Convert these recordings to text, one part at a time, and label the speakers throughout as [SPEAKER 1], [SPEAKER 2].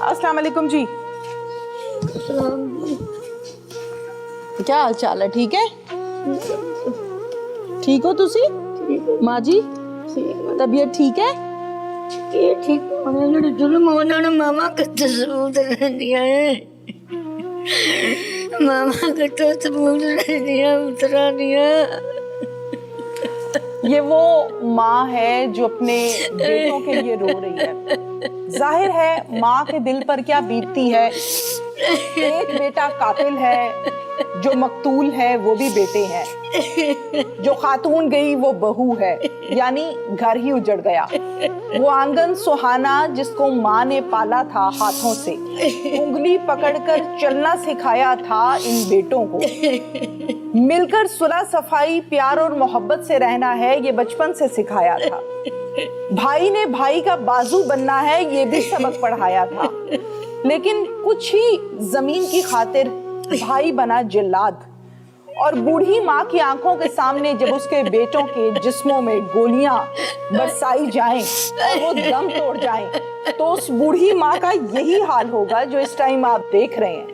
[SPEAKER 1] अस्सलाम वालेकुम जी। क्या हाल चाल है? ठीक है? ठीक हो तुसी? माँ जी तबीयत ठीक है?
[SPEAKER 2] ये ठीक होने जुल्म होने ने मामा कत्ते सबूत दिया है। मामा कत्ते सबूत दिया उतरा दिया।
[SPEAKER 1] ये वो माँ है जो अपने बेटों के लिए रो रही है। जाहिर है माँ के दिल पर क्या बीतती है। एक बेटा कातिल है, जो मकतूल है वो भी बेटे हैं, जो खातून गई वो बहू है, यानी घर ही उजड़ गया। वो आंगन सुहाना जिसको माँ ने पाला था हाथों से, उंगली पकड़कर चलना सिखाया था इन बेटों को। मिलकर सुलह सफाई प्यार और मोहब्बत से रहना है ये बचपन से सिखाया था। भाई ने भाई का बाजू बनना है ये भी सबक पढ़ाया था। लेकिन कुछ ही जमीन की खातिर भाई बना जिल्लाद। और बूढ़ी माँ की आंखों के सामने जब उसके बेटों के जिस्मों में गोलियां बरसाई जाएं और वो दम तोड़ जाएं, तो उस बूढ़ी माँ का यही हाल होगा जो इस टाइम आप देख रहे हैं।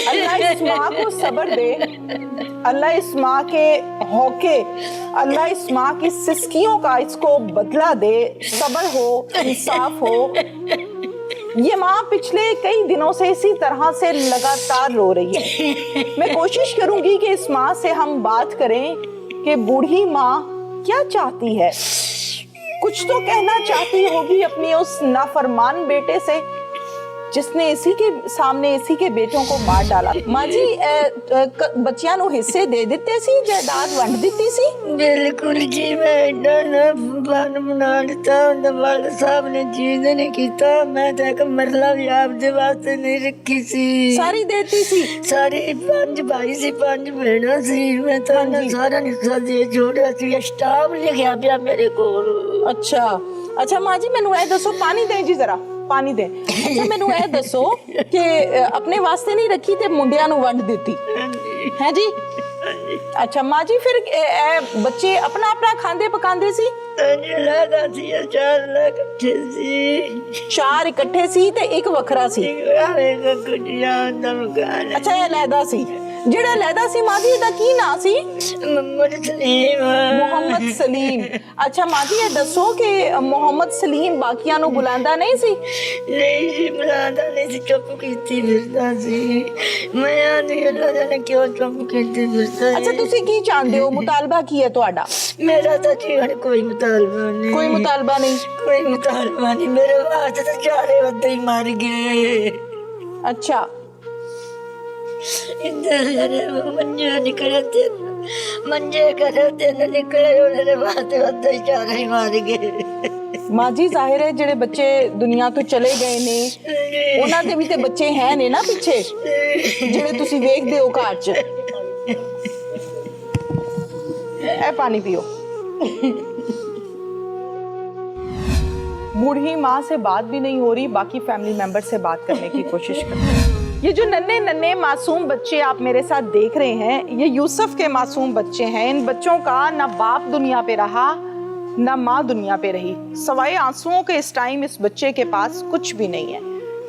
[SPEAKER 1] अल्लाह इस माँ को सब्र दे, अल्लाह इस माँ के हौके, अल्लाह इस माँ की सिसकियों का इसको बदला दे, सब्र हो, इंसाफ हो। ये माँ पिछले कई दिनों से इसी तरह से लगातार रो रही है। मैं कोशिश करूंगी कि इस माँ से हम बात करें कि बूढ़ी माँ क्या चाहती है। कुछ तो कहना चाहती होगी अपनी उस नाफरमान बेटे से जिसने इसी के सामने इसी के बेटों को मार डाला। माँ जी बच्चियां नु हिस्से दे दिते सी, जायदाद वंड दिती सी?
[SPEAKER 2] बिल्कुल जी, मैं एडा ना बन बना दिता वाल साहब ने चीज नहीं कीता। मैं तो एक मरला भी आपदे वास्ते नहीं रखी सी,
[SPEAKER 1] सारी देती सी।
[SPEAKER 2] सारी 5 भाई सी 5 बहना सी। मैं तो ना सारा हिस्सा दे छोड़ा सी। स्टाफ लिखा पिया मेरे को।
[SPEAKER 1] अच्छा अच्छा माँ जी मैनू ए दसो, पानी दे जी जरा पानी दे। अच्छा मैनू ए दसो कि अपने वास्ते नहीं रखी ते मुंडियां नु वंड देती है जी? अच्छा माँ जी फिर बच्चे अपना अपना खांदे पकांदे सी? चार इकट्ठे सी ते एक वखरा सी। अच्छा ये लैदा सी। जेड़ा लैदा सी माँ जी दा की ना सी? मोहम्मद सलीम। अच्छा माँ जी ये दसो कि मोहम्मद सलीम बाकियां नु बुलांदा नहीं सी?
[SPEAKER 2] नहीं जी बुलांदा नहीं सी, चुप कीती फिरदा सी। मैं नहीं अल्लाह जाने क्यों चुप कीती फिरदा।
[SPEAKER 1] अच्छा तुसी की चाहते हो, मुतालबा की है ਤੁਹਾਡਾ?
[SPEAKER 2] मेरा तो जीवन कोई मुतालबा नहीं।
[SPEAKER 1] कोई मुतालबा नहीं?
[SPEAKER 2] कोई मुतालबा नहीं। मेरे वास्ते तो चारे बंदे ही मर गए।
[SPEAKER 1] अच्छा
[SPEAKER 2] मंजे निकले थे, मंजे करे थे निकले मेरे वास्ते बंदे ही चारे ही मर गए।
[SPEAKER 1] माँ जी जाहिर है जेड़े बच्चे दुनिया तो चले गए ने उन्हां दे भी ते बच्चे हैं ने ना पिछे जेड़े तुसी वेखदे हो घर च। ए पानी पियो। बूढ़ी माँ से बात भी नहीं हो रही, बाकी फैमिली मेंबर से बात करने की कोशिश कर रहे हैं। ये जो नन्हे नन्हे मासूम बच्चे आप मेरे साथ देख रहे हैं, ये यूसुफ के मासूम बच्चे हैं। इन बच्चों का ना बाप दुनिया पे रहा ना माँ दुनिया पे रही। सवाए आंसुओं के इस टाइम इस बच्चे के पास कुछ भी नहीं है।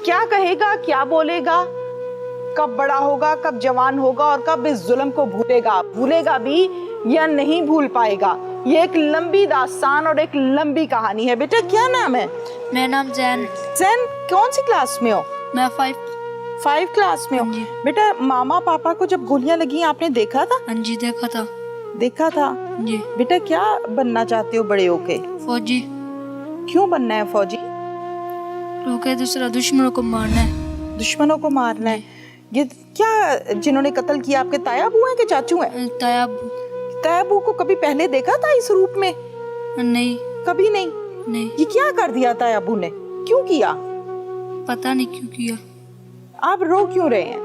[SPEAKER 1] क्या कहेगा, क्या बोलेगा, कब बड़ा होगा, कब जवान होगा और कब इस जुल्म को भूलेगा, भूलेगा भी या नहीं भूल पाएगा। ये एक लंबी दास्तान और एक लंबी कहानी है। बेटा क्या नाम है?
[SPEAKER 3] मेरा नाम जैन।
[SPEAKER 1] जैन कौन सी क्लास में हो?
[SPEAKER 3] मैं
[SPEAKER 1] 5 क्लास में हो। बेटा मामा पापा को जब गोलियां लगी आपने देखा था?
[SPEAKER 3] हाँ जी देखा था।
[SPEAKER 1] देखा था
[SPEAKER 3] जी।
[SPEAKER 1] बेटा क्या बनना चाहते हो बड़े होके?
[SPEAKER 3] फौजी।
[SPEAKER 1] क्यों बनना है फौजी?
[SPEAKER 3] क्योंकि दूसरा दुश्मनों को मारना है।
[SPEAKER 1] दुश्मनों को मारना है। ये क्या जिन्होंने कत्ल किया आपके तायाबू हैं कि चाचू हैं? तायाबू को कभी पहले देखा था इस रूप में?
[SPEAKER 3] नहीं
[SPEAKER 1] कभी नहीं।
[SPEAKER 3] नहीं।
[SPEAKER 1] ये क्या कर दिया तायाबू ने? क्यों किया?
[SPEAKER 3] पता नहीं क्यों किया।
[SPEAKER 1] आप रो क्यों रहे हैं?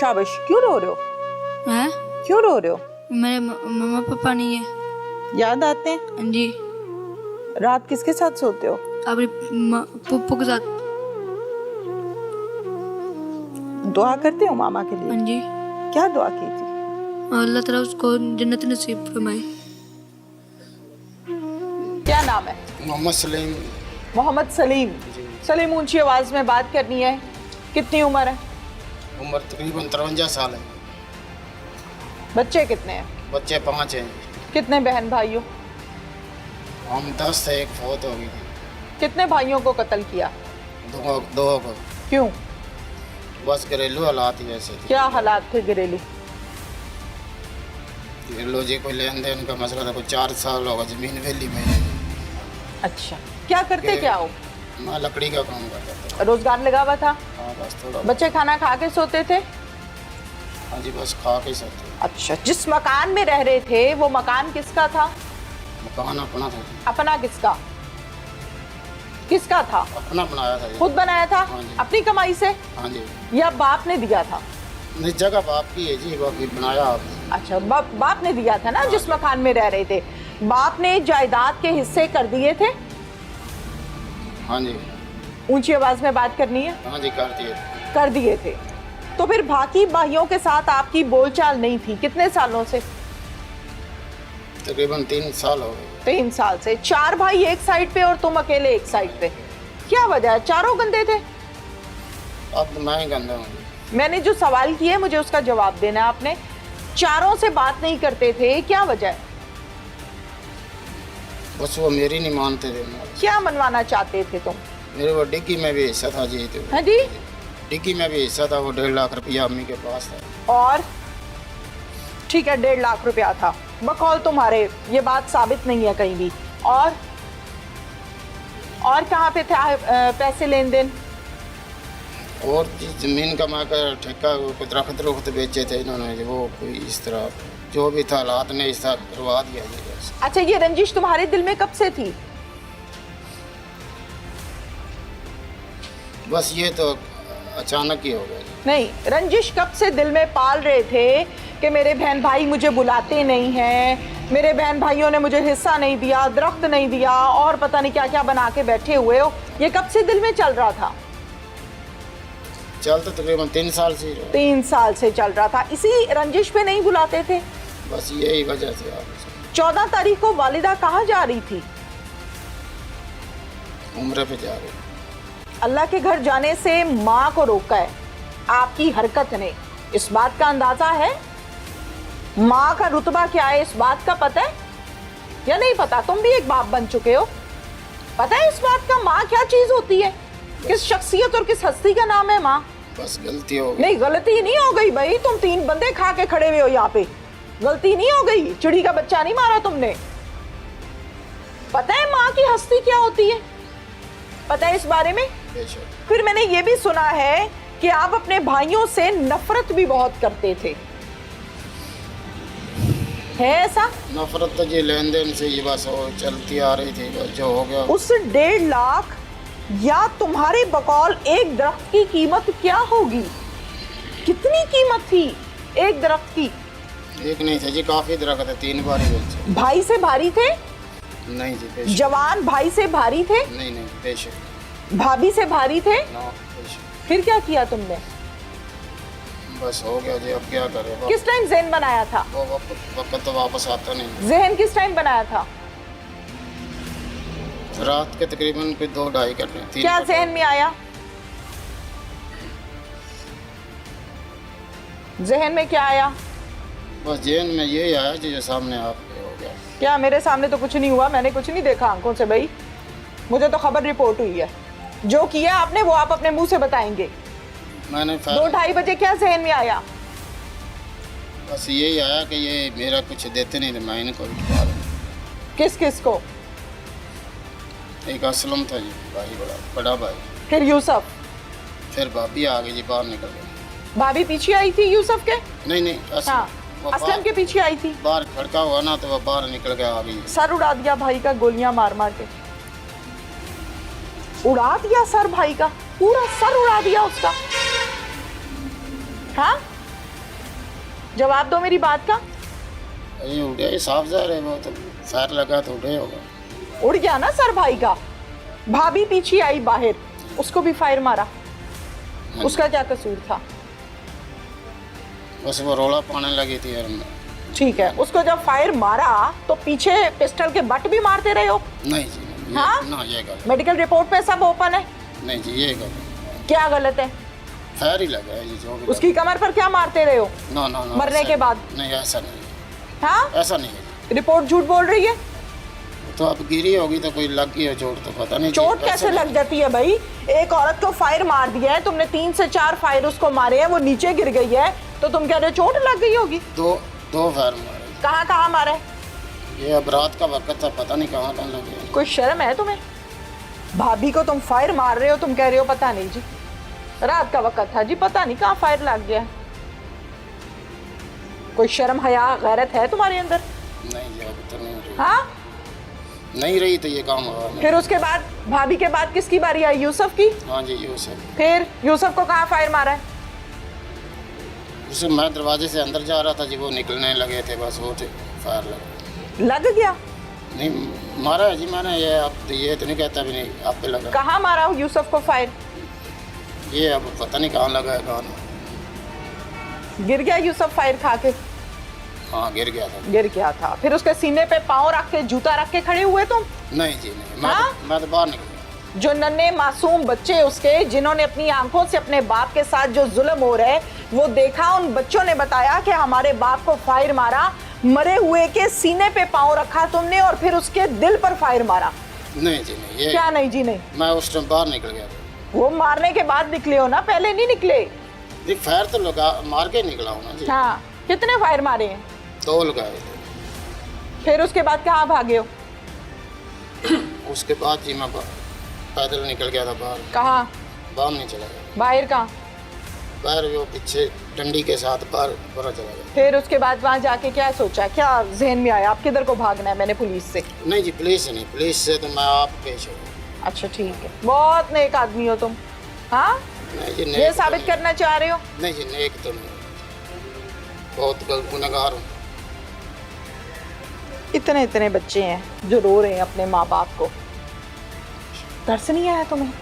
[SPEAKER 1] शाबाश, क्यों रो रहे हो?
[SPEAKER 3] हैं?
[SPEAKER 1] क्यों रो रहे हो?
[SPEAKER 3] मेरे मम्मा पापा नहीं है।
[SPEAKER 1] याद आते हैं?
[SPEAKER 3] हाँ जी।
[SPEAKER 1] रात किसके साथ सोते हो?
[SPEAKER 3] अपने पप्पू के साथ।
[SPEAKER 1] दुआ करते हो मामा के लिए?
[SPEAKER 3] हाँ जी।
[SPEAKER 1] क्या दुआ की थी?
[SPEAKER 3] अल्लाह ताला उसको जन्नत नसीब फरमाए।
[SPEAKER 1] क्या नाम है?
[SPEAKER 4] मोहम्मद सलीम।
[SPEAKER 1] मोहम्मद सलीम।
[SPEAKER 4] जी।
[SPEAKER 1] सलीम, ऊंची आवाज में बात करनी है। कितनी उम्र है?
[SPEAKER 4] उम्र तकरीबन 53 साल है।
[SPEAKER 1] बच्चे कितने हैं?
[SPEAKER 4] बच्चे 5 हैं।
[SPEAKER 1] कितने बहन भाइयों?
[SPEAKER 4] हम 10 थे, एक फौत हो गई थी।
[SPEAKER 1] कितने भाइयों को कत्ल किया?
[SPEAKER 4] दो को।
[SPEAKER 1] क्यों?
[SPEAKER 4] बस घरेलू हालात ही ऐसे थे।
[SPEAKER 1] क्या हालात थे घरेलू?
[SPEAKER 4] घरेलू जी कोई लेन देन का मसला था। कोई 4 साल होगा ज़मीन वेली में।
[SPEAKER 1] अच्छा, क्या करते क्या हो?
[SPEAKER 4] मैं लकड़ी का काम करता था।
[SPEAKER 1] रोजगार लगा हुआ था?
[SPEAKER 4] हाँ बस थोड़ा।
[SPEAKER 1] बच्चे खाना खा के सोते थे?
[SPEAKER 4] हाँ जी, बस खा के सोते।
[SPEAKER 1] अच्छा, जिस मकान में रह रहे थे वो मकान किसका था?
[SPEAKER 4] मकान अपना था।
[SPEAKER 1] अपना किसका? किसका था?
[SPEAKER 4] अपना बनाया था जी।
[SPEAKER 1] खुद बनाया था?
[SPEAKER 4] हाँ जी।
[SPEAKER 1] अपनी कमाई से
[SPEAKER 4] हाँ जी।
[SPEAKER 1] या बाप ने दिया था?
[SPEAKER 4] नहीं, जगह बाप की है जी, बाकी बनाया आपने।
[SPEAKER 1] अच्छा, बाप ने दिया था ना जिस मकान में रह रहे थे। बाप ने जायदाद के हिस्से कर दिए थे?
[SPEAKER 4] हाँ जी।
[SPEAKER 1] ऊंची आवाज में बात करनी है।
[SPEAKER 4] हाँ जी, कर दिए।
[SPEAKER 1] कर दिए थे। तो फिर बाकी भाइयों के साथ आपकी बोलचाल नहीं थी कितने सालों से?
[SPEAKER 4] तकरीबन 3 साल हो गए।
[SPEAKER 1] 3 साल से। 4 भाई एक साइड पे और तुम अकेले एक साइड पे। क्या वजह है? चारों गंदे थे?
[SPEAKER 4] अब तो मैं ही गंदा हूँ।
[SPEAKER 1] मैंने जो सवाल किए मुझे उसका जवाब देना है आपने। चारों से बात नहीं करते थे, क्या वजह है?
[SPEAKER 4] बस वो मेरी नहीं मानते थे।
[SPEAKER 1] क्या मनवाना चाहते थे तुम?
[SPEAKER 4] मेरे वो डिग्गी में भी हिस्सा था जी। तो
[SPEAKER 1] हाँ जी।
[SPEAKER 4] डिग्गी में भी हिस्सा था। वो 1.5 लाख रुपया अम्मी के पास था।
[SPEAKER 1] और ठीक है, 1.5 लाख रुपया था बकौल तुम्हारे, ये बात साबित नहीं है कहीं भी। और कहाँ पे थे पैसे लेन देन?
[SPEAKER 4] और जमीन का मैं कर ठेका कोई दरख्त बेचे थे इन्होंने। वो कोई इस तरह जो भी था हालात ने हिस्सा करवा दिया जी बस।
[SPEAKER 1] अच्छा, ये रंजिश तुम्हारे दिल में कब से थी?
[SPEAKER 4] बस ये तो अचानक ही हो गया जी।
[SPEAKER 1] नहीं, रंजिश कब से दिल में पाल रहे थे कि मेरे बहन भाई मुझे बुलाते नहीं हैं, मेरे बहन भाइयों ने मुझे हिस्सा नहीं दिया, दरख्त नहीं दिया और पता नहीं क्या क्या बना के बैठे हुए हो, ये कब से दिल में चल रहा था?
[SPEAKER 4] चल तो तकरीबन 3 साल से ही रहा।
[SPEAKER 1] 3 साल से चल रहा था। इसी रंजिश पे नहीं बुलाते थे?
[SPEAKER 4] बस यही वजह थी। आप
[SPEAKER 1] 14 तारीख को वालिदा कहाँ जा रही थी?
[SPEAKER 4] उम्र पे जा रहे।
[SPEAKER 1] अल्लाह के घर जाने से माँ को रोका है आपकी हरकत ने, इस बात का अंदाजा है? माँ का रुतबा क्या है इस बात का पता है या नहीं पता? तुम भी एक बाप बन चुके हो, पता है इस बात का माँ क्या चीज होती है? किस शख्सियत और किस हस्ती का नाम है माँ?
[SPEAKER 4] बस गलती हो गई।
[SPEAKER 1] नहीं, गलती नहीं हो गई भाई, तुम 3 बंदे खा के खड़े हुए हो यहाँ पे, गलती नहीं हो गई, चिड़ी का बच्चा नहीं मारा तुमने। पता है माँ की हस्ती क्या होती है? पता है इस बारे में?
[SPEAKER 4] बेशक।
[SPEAKER 1] फिर मैंने ये भी सुना है कि आप अपने भाइयों से नफरत भी बहुत करते थे, है ऐसा?
[SPEAKER 4] नफरत तो जी लेन देन से ये बस वो चलती आ रही थी, बस जो हो गया।
[SPEAKER 1] उस 1.5 लाख या तुम्हारे बकौल एक दरख्त की कीमत क्या होगी? कितनी कीमत थी एक दरख्त की?
[SPEAKER 4] एक नहीं थे जी, काफी दरख्त है, 3 बार ही बेचे।
[SPEAKER 1] भाई से भारी थे?
[SPEAKER 4] नहीं जी, बेशक।
[SPEAKER 1] जवान भाई से भारी थे?
[SPEAKER 4] नहीं नहीं, बेशक।
[SPEAKER 1] भाभी से भारी थे?
[SPEAKER 4] ना, बेशक।
[SPEAKER 1] फिर क्या किया तुमने?
[SPEAKER 4] बस हो गया जी, अब क्या करें।
[SPEAKER 1] किस टाइम ज़हन बनाया था?
[SPEAKER 4] वो वक्त तो वापस आता नहीं।
[SPEAKER 1] ज़हन किस टाइम बनाया था?
[SPEAKER 4] रात के तकरीबन कोई 2-2:30 घंटे।
[SPEAKER 1] क्या ज़हन में आया? ज़हन में क्या आया?
[SPEAKER 4] बस जेन में यही आया जी जो सामने आपके हो गया।
[SPEAKER 1] क्या मेरे सामने तो कुछ नहीं हुआ, मैंने कुछ नहीं देखा आंखों से भाई, मुझे तो खबर रिपोर्ट हुई है। जो किया आपने वो आप अपने मुंह से बताएंगे।
[SPEAKER 4] मैंने
[SPEAKER 1] 2-2:30 बजे क्या ज़हन में आया?
[SPEAKER 4] बस यही आया कि ये मेरा कुछ देते नहीं थे, मैं इनको बिठवा दूं।
[SPEAKER 1] किस किस को?
[SPEAKER 4] एक असलम था जी, भाई बड़ा भाई।
[SPEAKER 1] फिर यूसुफ?
[SPEAKER 4] फिर भाभी आ गई जी, बाहर निकल गई।
[SPEAKER 1] भाभी पीछे आई थी यूसुफ के?
[SPEAKER 4] नहीं
[SPEAKER 1] हाँ,
[SPEAKER 4] वो
[SPEAKER 1] असलम के पीछे आई थी।
[SPEAKER 4] बाहर खड़का हुआ ना तो वो बाहर निकल के आ गई।
[SPEAKER 1] सर उड़ा दिया भाई का गोलियां मार मार के, उड़ा दिया सर भाई का, पूरा सर उड़ा दिया उसका। हाँ, जवाब दो मेरी बात का।
[SPEAKER 4] ये उड़े साफ ज़ाहिर है, वो तो फायर लगा तो उड़े होगा।
[SPEAKER 1] उड़ गया ना सर भाई का। भाभी पीछे आई बाहर, उसको भी फायर मारा, उसका क्या कसूर था?
[SPEAKER 4] बस वो रोला पाने लगी थी यार।
[SPEAKER 1] ठीक है, उसको जब फायर मारा तो पीछे पिस्टल के बट भी मारते रहे हो?
[SPEAKER 4] नहीं जी,
[SPEAKER 1] हाँ?
[SPEAKER 4] ना ये गलत
[SPEAKER 1] मेडिकल रिपोर्ट पे सब ओपन है।
[SPEAKER 4] नहीं जी, ये गलत
[SPEAKER 1] क्या गलत है?
[SPEAKER 4] फायर ही लगा है जी, जो भी
[SPEAKER 1] उसकी कमर पर क्या मारते रहे हो
[SPEAKER 4] ना ना ना
[SPEAKER 1] मरने
[SPEAKER 4] ऐसा
[SPEAKER 1] के बाद?
[SPEAKER 4] नहीं, ऐसा नहीं है,
[SPEAKER 1] हाँ,
[SPEAKER 4] ऐसा नहीं है जी।
[SPEAKER 1] रिपोर्ट झूठ बोल रही है।
[SPEAKER 4] तो अब गिरी होगी तो कोई लग गई हो चोट तो पता नहीं जी,
[SPEAKER 1] चोट
[SPEAKER 4] ऐसा
[SPEAKER 1] कैसे
[SPEAKER 4] नहीं।
[SPEAKER 1] लग जाती है भाई? एक औरत को फायर मार दिया है तुमने, 3 से 4 फायर उसको मारे हैं, वो नीचे गिर गई है, तो तुम कह रहे हो चोट लग गई होगी?
[SPEAKER 4] दो फायर मारे।
[SPEAKER 1] कहाँ कहाँ मारे?
[SPEAKER 4] ये अब रात का वक्त था, पता नहीं कहाँ कहाँ लगे।
[SPEAKER 1] कोई शर्म है तुम्हें? भाभी को तुम फायर मार रहे हो, तुम कह रहे हो पता नहीं जी, रात का वक्त था जी, पता नहीं कहाँ फायर लग गया। कोई शर्म हया गैरत है तुम्हारे अंदर?
[SPEAKER 4] नहीं जी, अभी तो नहीं रही।
[SPEAKER 1] हाँ,
[SPEAKER 4] नहीं रही तो ये काम हुआ नहीं।
[SPEAKER 1] फिर उसके बाद भाभी के बाद किसकी बारी आई? यूसुफ की।
[SPEAKER 4] हाँ जी, यूसुफ।
[SPEAKER 1] फिर यूसुफ को कहाँ फायर मारा है?
[SPEAKER 4] उसे मैं दरवाजे से अंदर जा रहा था जी, वो निकलने लगे थे, बस वो थे फायर लगे।
[SPEAKER 1] लग गया?
[SPEAKER 4] नहीं मारा है जी मैंने, ये अब ये तो नहीं कहता भी नहीं, आप पे लगा।
[SPEAKER 1] कहाँ मारा हो यूसुफ को फायर?
[SPEAKER 4] ये अब पता नहीं कहाँ लगा है, कहाँ नहीं।
[SPEAKER 1] गिर गया यूसुफ फायर खा के?
[SPEAKER 4] हाँ, गिर गया था।
[SPEAKER 1] गिर गया था। फिर उसके सीने पे पाँव रख के, जूता रख के खड़े हुए तुम?
[SPEAKER 4] नहीं जी नहीं,
[SPEAKER 1] हाँ?
[SPEAKER 4] मैं तो बाहर निकल गया।
[SPEAKER 1] जो नन्हे मासूम बच्चे उसके, जिन्होंने अपनी आंखों से अपने बाप के साथ जो जुल्म हो रहा है वो देखा, उन बच्चों ने बताया कि हमारे बाप को फायर मारा, मरे हुए के सीने पे पाँव रखा तुमने और फिर उसके दिल पर फायर मारा।
[SPEAKER 4] नहीं जी नहीं, ये
[SPEAKER 1] क्या नहीं जी नहीं?
[SPEAKER 4] मैं उस टाइम बाहर निकल गया था।
[SPEAKER 1] वो मारने के बाद निकले हो ना, पहले नहीं निकले?
[SPEAKER 4] देख फायर तो लगा, मार के निकला हूँ ना जी।
[SPEAKER 1] हाँ, कितने फायर मारे हैं?
[SPEAKER 4] 2 लगाए थे।
[SPEAKER 1] फिर उसके बाद कहाँ भागे हो?
[SPEAKER 4] उसके बाद जी मैं पैदल निकल गया था बाहर।
[SPEAKER 1] कहाँ?
[SPEAKER 4] बाहर नहीं चला गया,
[SPEAKER 1] बाहर कहाँ?
[SPEAKER 4] बाहर वो पीछे डंडी के साथ बाहर चला गया।
[SPEAKER 1] फिर उसके बाद वहाँ जाके क्या सोचा, क्या जहन में आया? आप किधर को भागना है? मैंने पुलिस से।
[SPEAKER 4] नहीं जी, पुलिस से नहीं, पुलिस से तो मैं आप पेश हो गया।
[SPEAKER 1] अच्छा ठीक है, बहुत नेक आदमी हो तुम। हाँ,
[SPEAKER 4] नहीं जी,
[SPEAKER 1] ये
[SPEAKER 4] नेक
[SPEAKER 1] साबित
[SPEAKER 4] तो
[SPEAKER 1] करना चाह रहे हो?
[SPEAKER 4] नहीं जी, नेक तो नहीं, बहुत गुनहगार हूँ।
[SPEAKER 1] इतने इतने बच्चे हैं जो रो रहे हैं अपने माँ बाप को, तरस नहीं आया तुम्हें?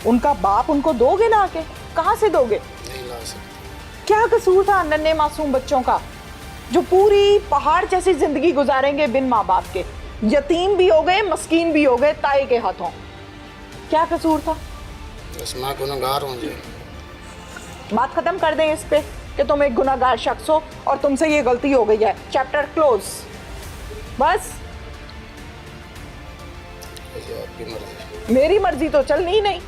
[SPEAKER 1] उनका बाप उनको दोगे ला के? कहाँ से दोगे?
[SPEAKER 4] नहीं ला सकते।
[SPEAKER 1] क्या कसूर था नन्हे मासूम बच्चों का जो पूरी पहाड़ जैसी जिंदगी गुजारेंगे बिन माँ बाप के, यतीम भी हो गए, मस्कीन भी हो गए ताई के हाथों? क्या कसूर था?
[SPEAKER 4] बस मैं गुनहगार हूँ जी।
[SPEAKER 1] बात खत्म कर दें इस पे कि तुम एक गुनाहगार शख्स हो और तुमसे ये गलती हो गई है, चैप्टर क्लोज। बस
[SPEAKER 4] जी, आपकी मर्जी।
[SPEAKER 1] मेरी मर्जी तो चलनी ही नहीं,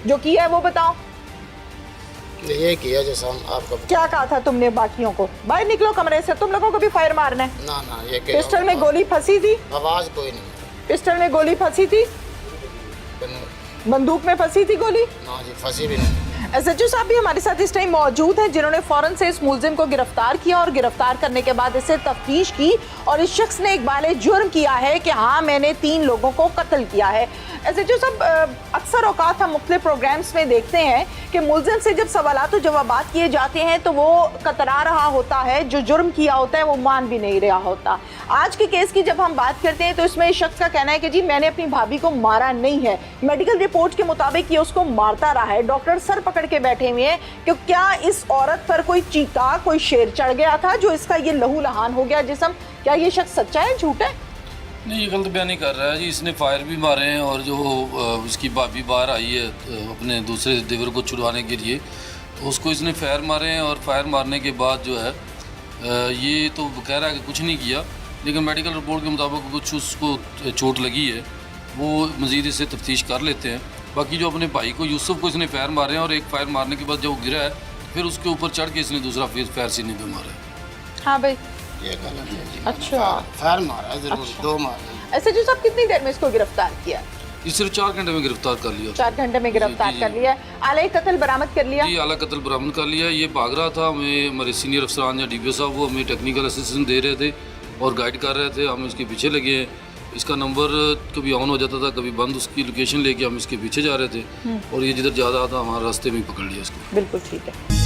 [SPEAKER 1] जो किया है वो बताओ।
[SPEAKER 4] ये किया जैसा आपका।
[SPEAKER 1] क्या कहा था तुमने बाकियों को? बाहर निकलो कमरे से, तुम लोगों को भी फायर मारना है।
[SPEAKER 4] ना ना, ये
[SPEAKER 1] पिस्टल में गोली फंसी थी?
[SPEAKER 4] आवाज कोई नहीं।
[SPEAKER 1] पिस्टल में गोली फंसी थी? बंदूक में फंसी थी गोली?
[SPEAKER 4] ना जी, फंसी भी नहीं।
[SPEAKER 1] एसएचओ साहब भी हमारे साथ इस टाइम मौजूद हैं, जिन्होंने फौरन से इस मुलजिम को गिरफ्तार किया और गिरफ्तार करने के बाद इसे तफ्तीश की और इस शख्स ने इकबाल जुर्म किया है कि हाँ मैंने 3 लोगों को कत्ल किया है। एसएचओ साहब, अक्सर औकात हम मुख्तलिफ प्रोग्राम्स में देखते हैं कि मुलजिम से जब सवालात और जवाबात किए जाते हैं तो वो कतरा रहा होता है, जो जुर्म किया होता है वो मान भी नहीं रहा होता। आज के केस की जब हम बात करते हैं तो इसमें इस शख्स का कहना है कि जी मैंने अपनी भाभी को मारा नहीं है, मेडिकल रिपोर्ट के मुताबिक ये उसको मारता रहा है। डॉक्टर सर पकड़ के बैठे हुए हैं कि क्या इस औरत पर कोई चीता, कोई शेर चढ़ गया था जो इसका ये लहू लहान हो गया जिस्म? क्या ये शख्स सच्चा है, झूठ है?
[SPEAKER 5] नहीं, ये गलत बयानी कर रहा है जी। इसने फायर भी मारे हैं और जो उसकी भाभी बाहर आई है अपने दूसरे देवर को छुड़वाने के लिए, तो उसको इसने फायर मारे हैं और फायर मारने के बाद जो है ये तो कह रहा है कि कुछ नहीं किया, लेकिन मेडिकल रिपोर्ट के मुताबिक कुछ उसको चोट लगी है, वो मज़ीद इससे तफ्तीश कर लेते हैं। बाकी जो अपने भाई को, यूसुफ को इसने फायर मारे हैं और एक फायर मारने के बाद जब वो गिरा है फिर उसके ऊपर चढ़ के इसने दूसरा फायर सीने पे मारा है।
[SPEAKER 1] हाँ भाई,
[SPEAKER 4] ये गलत है जी।
[SPEAKER 1] अच्छा।
[SPEAKER 4] फायर मारा है जरूर, 2 मारे।
[SPEAKER 1] एसएचओ साहब कितनी देर में इसको गिरफ्तार किया?
[SPEAKER 5] ये सिर्फ 4 घंटे में गिरफ्तार कर लिया।
[SPEAKER 1] 4 घंटे में गिरफ्तार कर लिया। आले कत्ल बरामद कर लिया?
[SPEAKER 5] जी, आला कत्ल बरामद कर लिया। ये भाग रहा था, हमें हमारे सीनियर अफसरान या डीपीओ साहब वो हमें टेक्निकल असिस्टेंस दे रहे थे और गाइड कर रहे थे, हम इसके पीछे लगे हैं। इसका नंबर कभी ऑन हो जाता था, कभी बंद, उसकी लोकेशन लेके हम इसके पीछे जा रहे थे और ये जिधर ज़्यादा आता हमारे रास्ते में ही पकड़ लिया इसको।
[SPEAKER 1] बिल्कुल ठीक है।